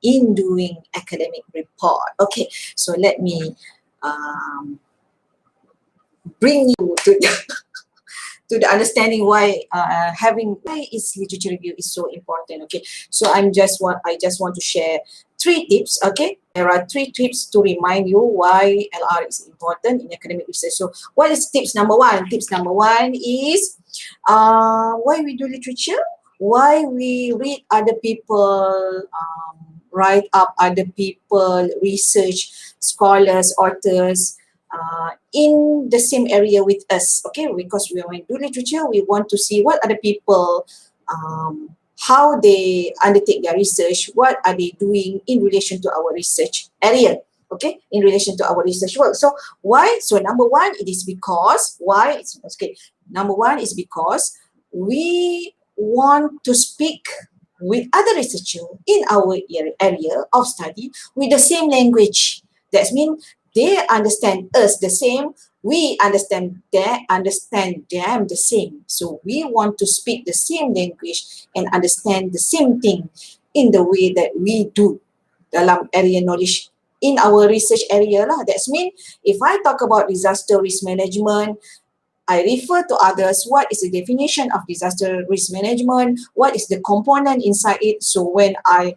in doing academic report. Okay, so let me bring you to the to the understanding why why is literature review is so important. Okay, so I just want to share 3 tips. Okay, there are 3 tips to remind you why LR is important in academic research. So what is tips number 1? Tips number 1 is why we do literature, why we read other people write up, other people research, scholars, authors in the same area with us. Okay, because when we do literature, we want to see what other people how they undertake their research, what are they doing in relation to our research area. Okay, in relation to our research work. So why? So number 1, it is because why? It's okay. Number 1 is because we want to speak with other researchers in our area of study with the same language. That means they understand us the same, we understand them the same. So we want to speak the same language and understand the same thing in the way that we do dalam area knowledge in our research area lah. That means if I talk about disaster risk management, I refer to others, what is the definition of disaster risk management, what is the component inside it. So when I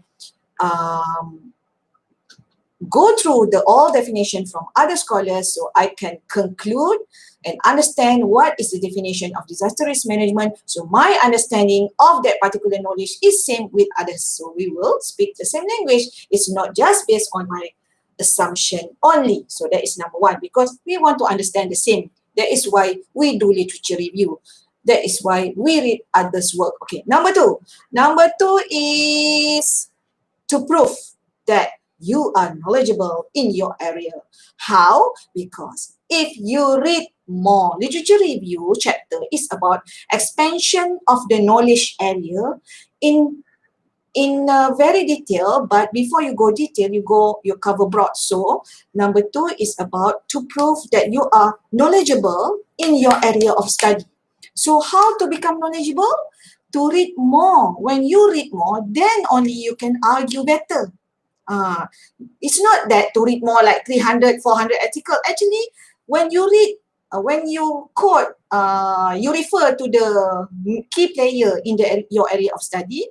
go through the all definition from other scholars, so I can conclude and understand what is the definition of disaster risk management. So my understanding of that particular knowledge is same with others. So we will speak the same language. It's not just based on my assumption only. So that is number 1, because we want to understand the same. That is why we do literature review. That is why we read others' work. Okay, number 2. Number 2 is to prove that you are knowledgeable in your area. How? Because if you read more, literature review chapter is about expansion of the knowledge area in very detail, but before you go detail, you cover broad. So number 2 is about to prove that you are knowledgeable in your area of study. So how to become knowledgeable? To read more. When you read more, then only you can argue better. It's not that to read more like 300, 400 articles. Actually, when you read, when you quote, you refer to the key player in your area of study,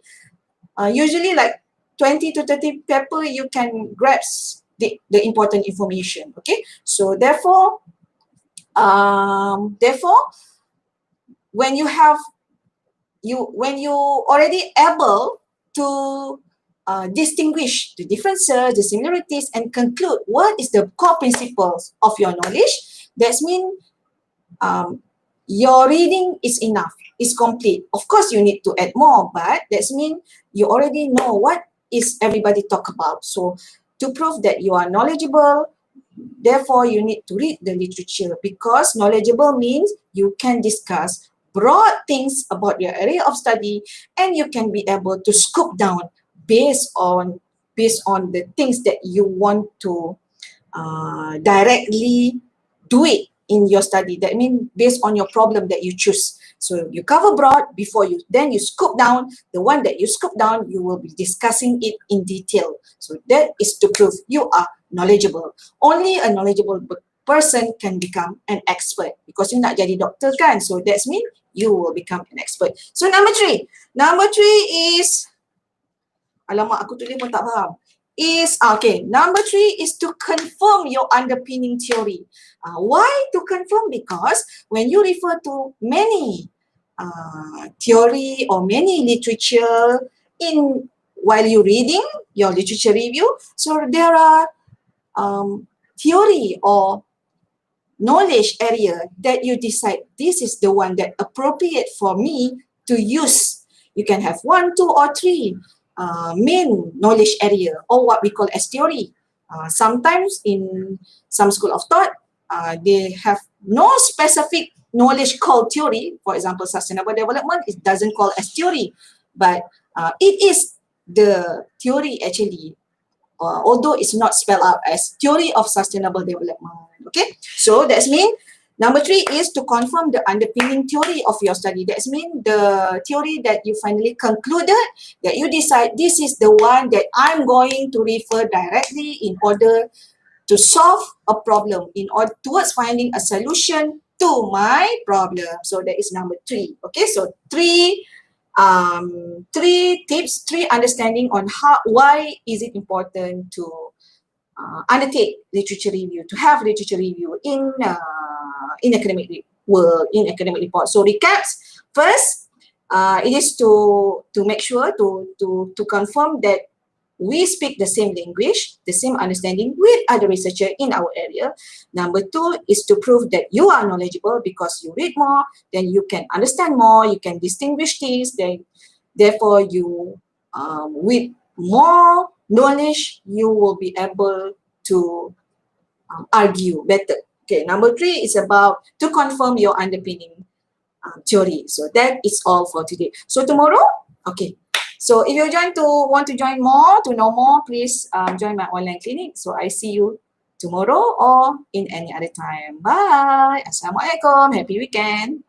usually like 20 to 30 paper, you can grasp the important information. Okay, so therefore when you already able to distinguish the differences, the similarities, and conclude what is the core principles of your knowledge, that means your reading is enough, is complete. Of course, you need to add more, but that means you already know what is everybody talk about. So to prove that you are knowledgeable, therefore you need to read the literature, because knowledgeable means you can discuss broad things about your area of study, and you can be able to scoop down based on the things that you want to directly do it in your study. That means based on your problem that you choose. So you cover broad before then you scoop down. The one that you scoop down, you will be discussing it in detail. So that is to prove you are knowledgeable. Only a knowledgeable person can become an expert, because you nak jadi doktor kan. So that's mean you will become an expert. So number 3 is, alamak aku tulis pun tak faham, is number 3 is to confirm your underpinning theory. Why to confirm? Because when you refer to many theory or many literature while you reading your literature review, so there are theory or knowledge area that you decide this is the one that appropriate for me to use. You can have 1, 2, or 3 main knowledge area, or what we call as theory. Sometimes in some school of thought, they have no specific knowledge called theory. For example, sustainable development, it doesn't call as theory, but it is the theory actually, although it's not spelled out as theory of sustainable development. Okay, so that's mean Number 3 is to confirm the underpinning theory of your study. That means the theory that you finally concluded, that you decide this is the one that I'm going to refer directly in order to solve a problem, in order towards finding a solution to my problem. So that is number 3. Okay, so three tips, 3 understanding on why is it important to undertake literature review, to have literature review in academic world, in academic report. So recaps first, it is to make sure to confirm that we speak the same language, the same understanding with other researchers in our area. Number 2 is to prove that you are knowledgeable because you read more, then you can understand more, you can distinguish things, then therefore you, with more knowledge, you will be able to argue better. Okay, number 3 is about to confirm your underpinning theory. So that is all for today. So tomorrow, okay. So if you want to join more, to know more, please join my online clinic. So I see you tomorrow or in any other time. Bye. Assalamualaikum. Happy weekend.